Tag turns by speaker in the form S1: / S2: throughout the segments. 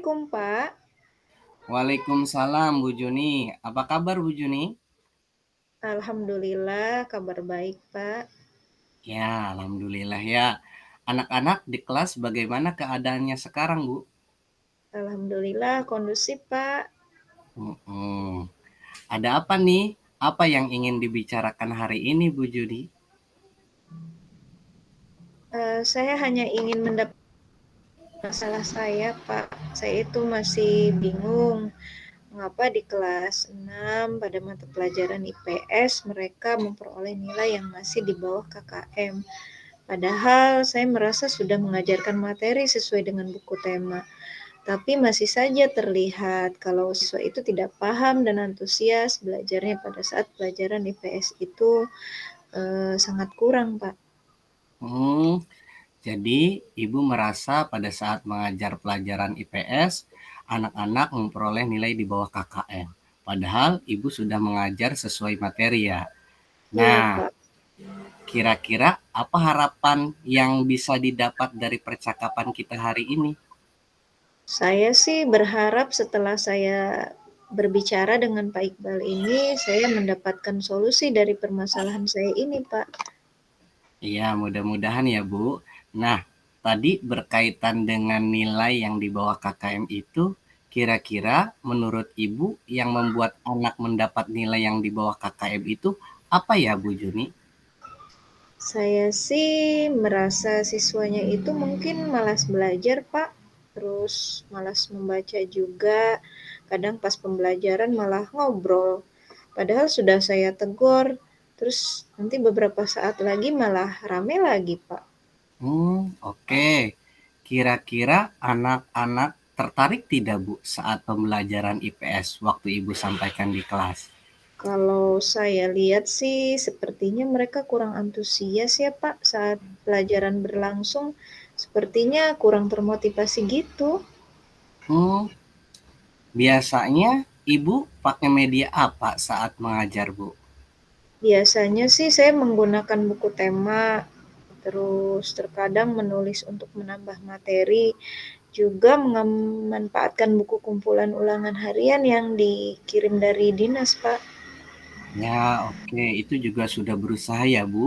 S1: Assalamualaikum, Pak.
S2: Waalaikumsalam Bu Juni. Apa kabar Bu Juni?
S1: Alhamdulillah kabar baik, Pak.
S2: Ya, alhamdulillah ya. Anak-anak di kelas bagaimana keadaannya sekarang, Bu?
S1: Alhamdulillah kondusif, Pak.
S2: Mm-mm. Ada apa nih? Apa yang ingin dibicarakan hari ini, Bu Juni?
S1: Saya hanya ingin mendapat masalah saya, Pak. Saya itu masih bingung mengapa di kelas 6 pada mata pelajaran IPS mereka memperoleh nilai yang masih di bawah KKM. Padahal saya merasa sudah mengajarkan materi sesuai dengan buku tema. Tapi masih saja terlihat kalau siswa itu tidak paham dan antusias belajarnya pada saat pelajaran IPS itu sangat kurang, Pak.
S2: Hmm, jadi Ibu merasa pada saat mengajar pelajaran IPS, anak-anak memperoleh nilai di bawah KKM. Padahal Ibu sudah mengajar sesuai materi ya.
S1: Iya,
S2: Nah,
S1: Pak.
S2: kira-kira apa harapan yang bisa didapat dari percakapan kita hari ini?
S1: Saya sih berharap setelah saya berbicara dengan Pak Iqbal ini, saya mendapatkan solusi dari permasalahan saya ini, Pak.
S2: Iya, mudah-mudahan ya, Bu. Nah, tadi berkaitan dengan nilai yang di bawah KKM itu, kira-kira menurut Ibu yang membuat anak mendapat nilai yang di bawah KKM itu apa ya, Bu Juni?
S1: Saya sih merasa siswanya itu mungkin malas belajar, Pak. Terus malas membaca juga. Kadang pas pembelajaran malah ngobrol. Padahal sudah saya tegur. Terus nanti beberapa saat lagi malah rame lagi, Pak.
S2: Oke. Kira-kira anak-anak tertarik tidak, Bu, saat pembelajaran IPS waktu Ibu sampaikan di kelas?
S1: Kalau saya lihat sih sepertinya mereka kurang antusias ya, Pak, saat pelajaran berlangsung. Sepertinya kurang termotivasi gitu.
S2: Hmm, Biasanya Ibu pakai media apa saat mengajar, Bu?
S1: Biasanya sih saya menggunakan buku tema, terus terkadang menulis untuk menambah materi, juga memanfaatkan buku kumpulan ulangan harian yang dikirim dari dinas, Pak.
S2: Ya, oke. Itu juga sudah berusaha ya, Bu.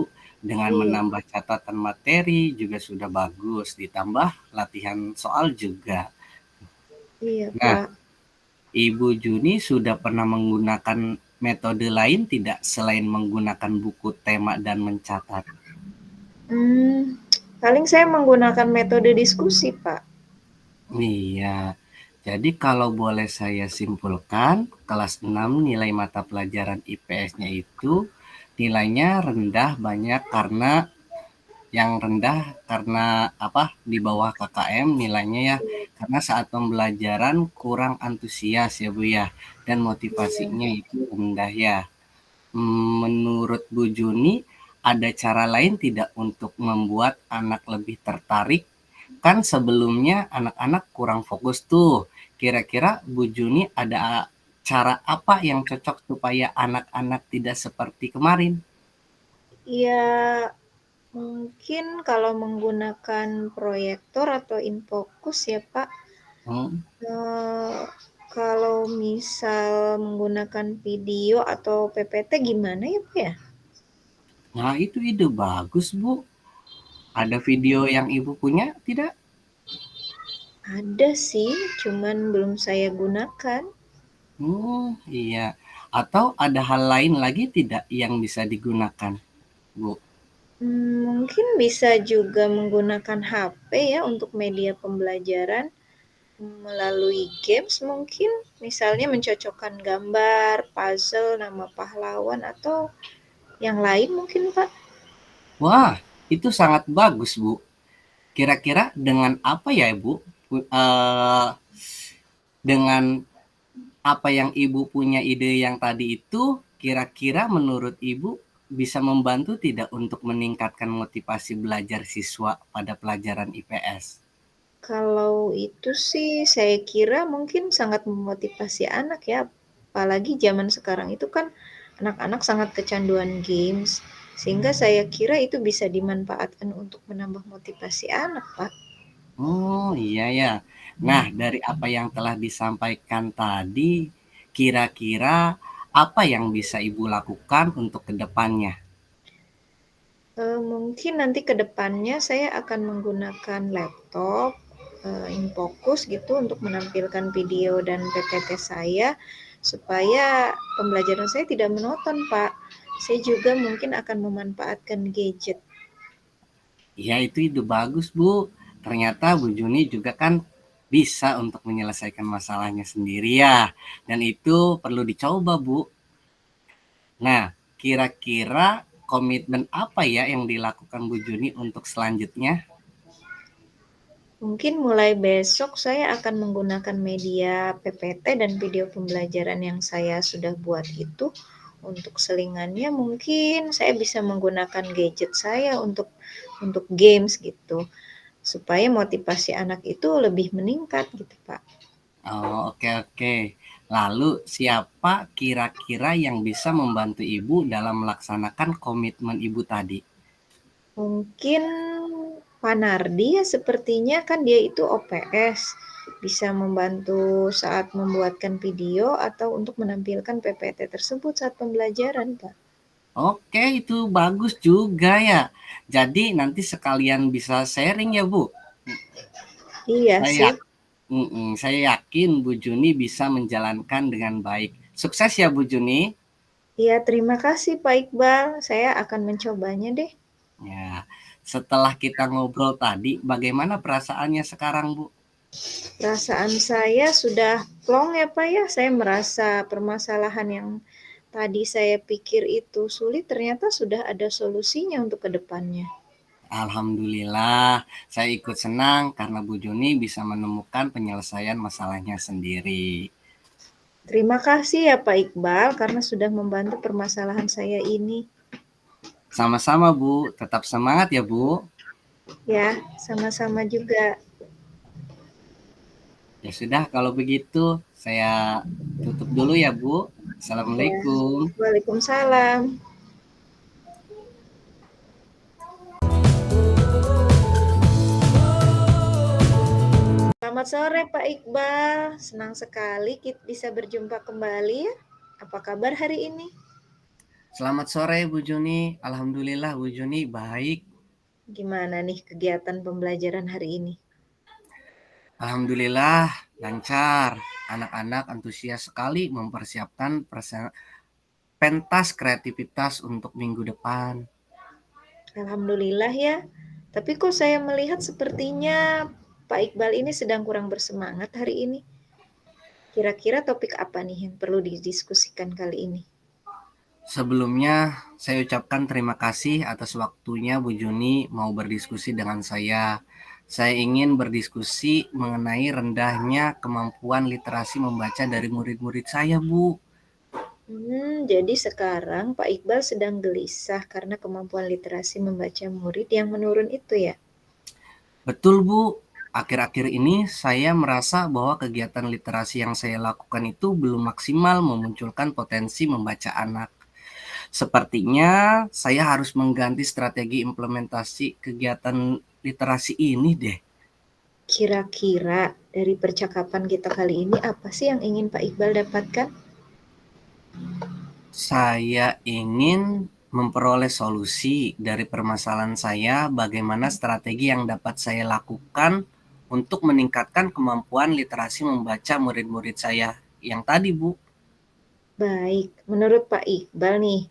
S2: Dengan
S1: Iya,
S2: menambah catatan materi juga sudah bagus. Ditambah latihan soal juga.
S1: iya,
S2: Nah,
S1: Pak.
S2: Ibu Juni sudah pernah menggunakan metode lain tidak selain menggunakan buku tema dan mencatat?
S1: Hmm, paling saya menggunakan metode diskusi, Pak.
S2: Iya. Jadi kalau boleh saya simpulkan, kelas 6 nilai mata pelajaran IPS-nya itu nilainya rendah banyak karena yang rendah karena apa di bawah KKM nilainya ya
S1: Iya,
S2: karena saat pembelajaran kurang antusias ya Bu ya dan
S1: iya.
S2: motivasinya itu rendah ya. Menurut Bu Juni ada cara lain tidak untuk membuat anak lebih tertarik? Kan sebelumnya anak-anak kurang fokus tuh. Kira-kira Bu Juni ada cara apa yang cocok supaya anak-anak tidak seperti kemarin?
S1: Ya, mungkin kalau menggunakan proyektor atau infocus ya, Pak.
S2: Hmm,
S1: Eee, Kalau misal menggunakan video atau PPT gimana ya, Pak, ya?
S2: Nah, itu ide bagus, Bu. Ada video yang Ibu punya tidak?
S1: Ada sih, cuman belum saya gunakan.
S2: Iya. Atau ada hal lain lagi tidak yang bisa digunakan, Bu?
S1: Mungkin bisa juga menggunakan HP ya untuk media pembelajaran, melalui games mungkin, misalnya mencocokkan gambar, puzzle, nama pahlawan, atau yang lain mungkin, Pak.
S2: Wah, itu sangat bagus, Bu. Kira-kira dengan apa ya, Bu? Dengan apa yang Ibu punya ide yang tadi itu, kira-kira menurut Ibu bisa membantu tidak untuk meningkatkan motivasi belajar siswa pada pelajaran IPS?
S1: Kalau itu sih saya kira mungkin sangat memotivasi anak ya, apalagi zaman sekarang itu kan anak-anak sangat kecanduan games, sehingga saya kira itu bisa dimanfaatkan untuk menambah motivasi anak, Pak.
S2: Oh, iya ya. Nah, dari apa yang telah disampaikan tadi, kira-kira apa yang bisa Ibu lakukan untuk ke depannya?
S1: Mungkin nanti ke depannya saya akan menggunakan laptop, InFocus gitu untuk menampilkan video dan PPT saya, supaya pembelajaran saya tidak monoton, Pak. Saya juga mungkin akan memanfaatkan gadget.
S2: Ya, itu ide bagus, Bu. Ternyata Bu Juni juga kan bisa untuk menyelesaikan masalahnya sendiri ya. Dan itu perlu dicoba, Bu. Nah, kira-kira komitmen apa ya yang dilakukan Bu Juni untuk selanjutnya?
S1: Mungkin mulai besok saya akan menggunakan media PPT dan video pembelajaran yang saya sudah buat itu. Untuk selingannya mungkin saya bisa menggunakan gadget saya untuk games gitu, supaya motivasi anak itu lebih meningkat gitu, Pak.
S2: Oh, oke oke. Lalu siapa kira-kira yang bisa membantu Ibu dalam melaksanakan komitmen Ibu tadi?
S1: Mungkin Panardi ya, sepertinya kan dia itu OPS, bisa membantu saat membuatkan video atau untuk menampilkan PPT tersebut saat pembelajaran, Pak.
S2: Oke, itu bagus juga ya. Jadi nanti sekalian bisa sharing ya, Bu.
S1: Iya,
S2: Saya
S1: sip.
S2: saya yakin Bu Juni bisa menjalankan dengan baik. Sukses ya Bu Juni.
S1: Iya, terima kasih Pak Iqbal. Saya akan mencobanya deh.
S2: Ya, setelah kita ngobrol tadi, bagaimana perasaannya sekarang Bu?
S1: Perasaan saya sudah plong ya Pak ya. Saya merasa permasalahan yang tadi saya pikir itu sulit, ternyata sudah ada solusinya untuk kedepannya.
S2: Alhamdulillah, saya ikut senang karena Bu Juni bisa menemukan penyelesaian masalahnya sendiri.
S1: Terima kasih ya Pak Iqbal karena sudah membantu permasalahan saya ini.
S2: Sama-sama Bu, tetap semangat ya Bu.
S1: Ya, sama-sama juga.
S2: Ya sudah, kalau begitu saya tutup dulu ya Bu.
S1: Ya,
S2: Assalamualaikum.
S1: Waalaikumsalam. Selamat sore Pak Iqbal. Senang sekali kita bisa berjumpa kembali ya. Apa kabar hari ini?
S2: Selamat sore Bu Juni. Alhamdulillah Bu Juni baik.
S1: Gimana nih kegiatan pembelajaran hari ini?
S2: Alhamdulillah lancar. Anak-anak antusias sekali mempersiapkan pentas kreativitas untuk minggu depan.
S1: Alhamdulillah ya. Tapi kok saya melihat sepertinya Pak Iqbal ini sedang kurang bersemangat hari ini. Kira-kira topik apa nih yang perlu didiskusikan kali ini?
S2: Sebelumnya saya ucapkan terima kasih atas waktunya Bu Juni mau berdiskusi dengan saya. Saya ingin berdiskusi mengenai rendahnya kemampuan literasi membaca dari murid-murid saya, Bu.
S1: Jadi sekarang Pak Iqbal sedang gelisah karena kemampuan literasi membaca murid yang menurun itu ya?
S2: Betul, Bu. Akhir-akhir ini saya merasa bahwa kegiatan literasi yang saya lakukan itu belum maksimal memunculkan potensi membaca anak. Sepertinya saya harus mengganti strategi implementasi kegiatan literasi ini deh.
S1: Kira-kira dari percakapan kita kali ini apa sih yang ingin Pak Iqbal dapatkan?
S2: Saya ingin memperoleh solusi dari permasalahan saya, bagaimana strategi yang dapat saya lakukan untuk meningkatkan kemampuan literasi membaca murid-murid saya yang tadi, Bu.
S1: Baik, menurut Pak Iqbal nih,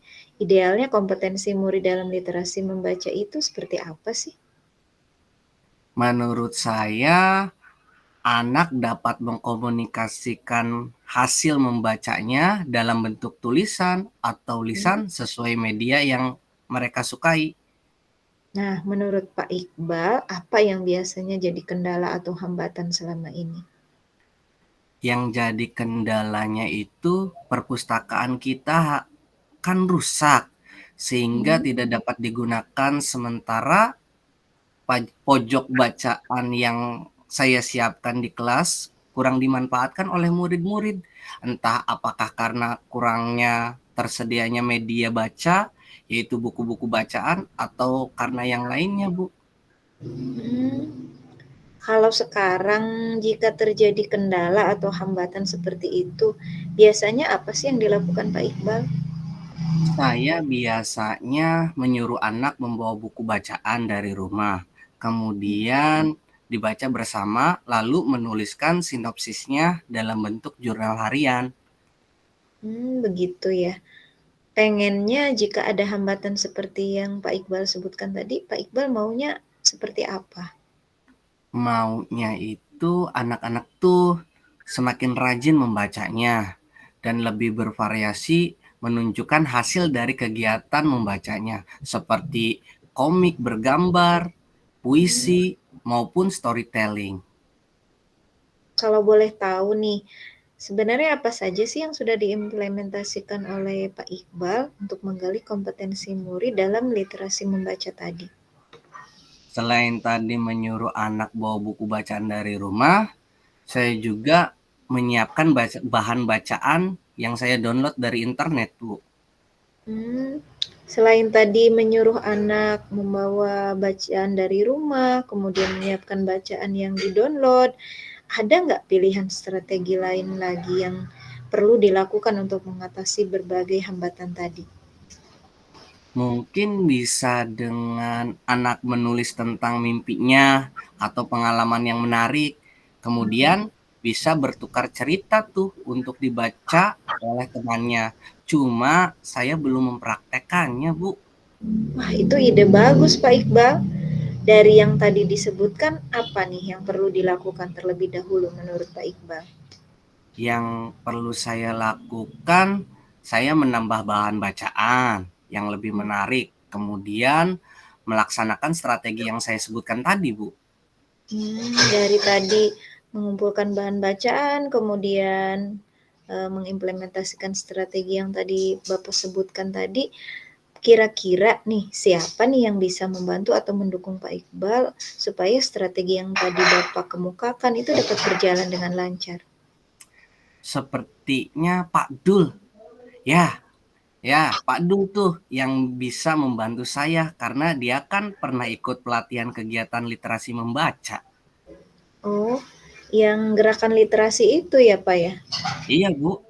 S1: idealnya kompetensi murid dalam literasi membaca itu seperti apa sih?
S2: Menurut saya, anak dapat mengkomunikasikan hasil membacanya dalam bentuk tulisan atau lisan
S1: Hmm.
S2: sesuai media yang mereka sukai.
S1: Nah, menurut Pak Iqbal, apa yang biasanya jadi kendala atau hambatan selama ini?
S2: Yang jadi kendalanya itu perpustakaan kita kan rusak sehingga
S1: Hmm.
S2: tidak dapat digunakan, sementara pojok bacaan yang saya siapkan di kelas kurang dimanfaatkan oleh murid-murid. Entah apakah karena kurangnya tersedianya media baca, yaitu buku-buku bacaan, atau karena yang lainnya, Bu.
S1: Hmm. Kalau sekarang jika terjadi kendala atau hambatan seperti itu, biasanya apa sih yang dilakukan Pak Iqbal?
S2: Saya biasanya menyuruh anak membawa buku bacaan dari rumah, kemudian dibaca bersama, lalu menuliskan sinopsisnya dalam bentuk jurnal harian.
S1: Begitu ya. Pengennya jika ada hambatan seperti yang Pak Iqbal sebutkan tadi, Pak Iqbal maunya seperti apa?
S2: Maunya itu anak-anak tuh semakin rajin membacanya dan lebih bervariasi menunjukkan hasil dari kegiatan membacanya, seperti komik bergambar, puisi, maupun storytelling.
S1: Kalau boleh tahu nih, sebenarnya apa saja sih yang sudah diimplementasikan oleh Pak Iqbal untuk menggali kompetensi murid dalam literasi membaca tadi?
S2: Selain tadi menyuruh anak bawa buku bacaan dari rumah, saya juga menyiapkan bahan bacaan yang saya download dari internet, Bu.
S1: Selain tadi menyuruh anak membawa bacaan dari rumah, kemudian menyiapkan bacaan yang di-download, ada nggak pilihan strategi lain lagi yang perlu dilakukan untuk mengatasi berbagai hambatan tadi?
S2: Mungkin bisa dengan anak menulis tentang mimpinya atau pengalaman yang menarik. Kemudian bisa bertukar cerita tuh untuk dibaca oleh temannya. Cuma saya belum mempraktekannya, Bu.
S1: Wah, itu ide bagus, Pak Iqbal. Dari yang tadi disebutkan, apa nih yang perlu dilakukan terlebih dahulu menurut Pak Iqbal?
S2: Yang perlu saya lakukan, saya menambah bahan bacaan yang lebih menarik. Kemudian melaksanakan strategi yang saya sebutkan tadi, Bu.
S1: Dari tadi mengumpulkan bahan bacaan, kemudian mengimplementasikan strategi yang tadi Bapak sebutkan tadi, kira-kira nih siapa nih yang bisa membantu atau mendukung Pak Iqbal supaya strategi yang tadi Bapak kemukakan itu dapat berjalan dengan lancar?
S2: Sepertinya Pak Dul. Ya, ya, Pak Dul tuh yang bisa membantu saya karena dia kan pernah ikut pelatihan kegiatan literasi membaca.
S1: Oh, yang gerakan literasi itu ya Pak ya?
S2: Iya, Bu.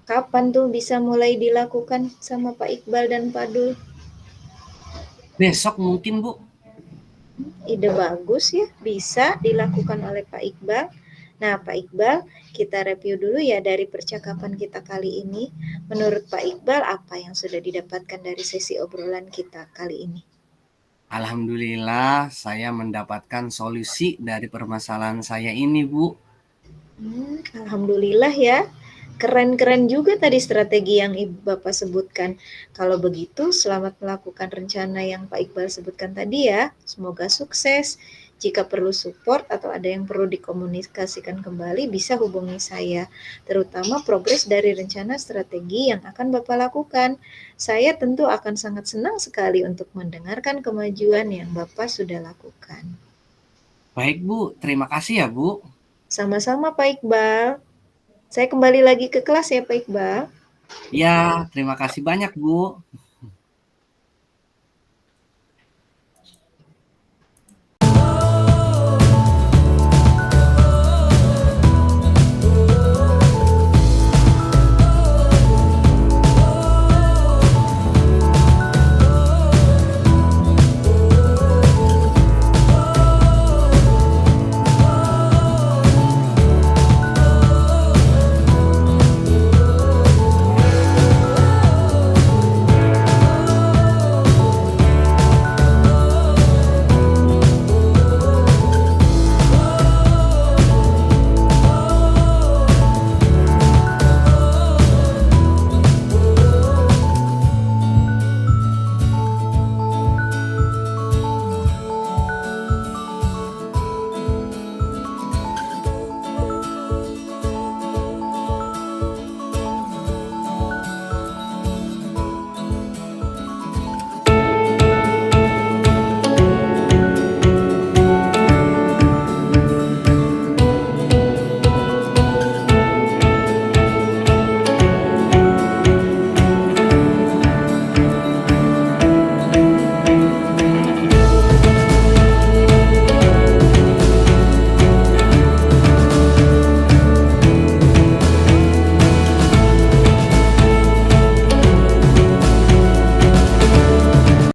S1: Kapan tuh bisa mulai dilakukan sama Pak Iqbal dan Pak Dul?
S2: Besok mungkin, Bu.
S1: Ide bagus ya, bisa dilakukan oleh Pak Iqbal. Nah, Pak Iqbal, kita review dulu ya dari percakapan kita kali ini. Menurut Pak Iqbal, apa yang sudah didapatkan dari sesi obrolan kita kali ini?
S2: Alhamdulillah saya mendapatkan solusi dari permasalahan saya ini, Bu.
S1: Alhamdulillah ya. Keren-keren juga tadi strategi yang Ibu Bapak sebutkan. Kalau begitu, selamat melakukan rencana yang Pak Iqbal sebutkan tadi ya. Semoga sukses. Jika perlu support atau ada yang perlu dikomunikasikan kembali, bisa hubungi saya. Terutama progres dari rencana strategi yang akan Bapak lakukan. Saya tentu akan sangat senang sekali untuk mendengarkan kemajuan yang Bapak sudah lakukan.
S2: Baik, Bu. Terima kasih ya, Bu.
S1: Sama-sama Pak Iqbal. Saya kembali lagi ke kelas ya Pak Iqbal.
S2: Ya, terima kasih banyak, Bu.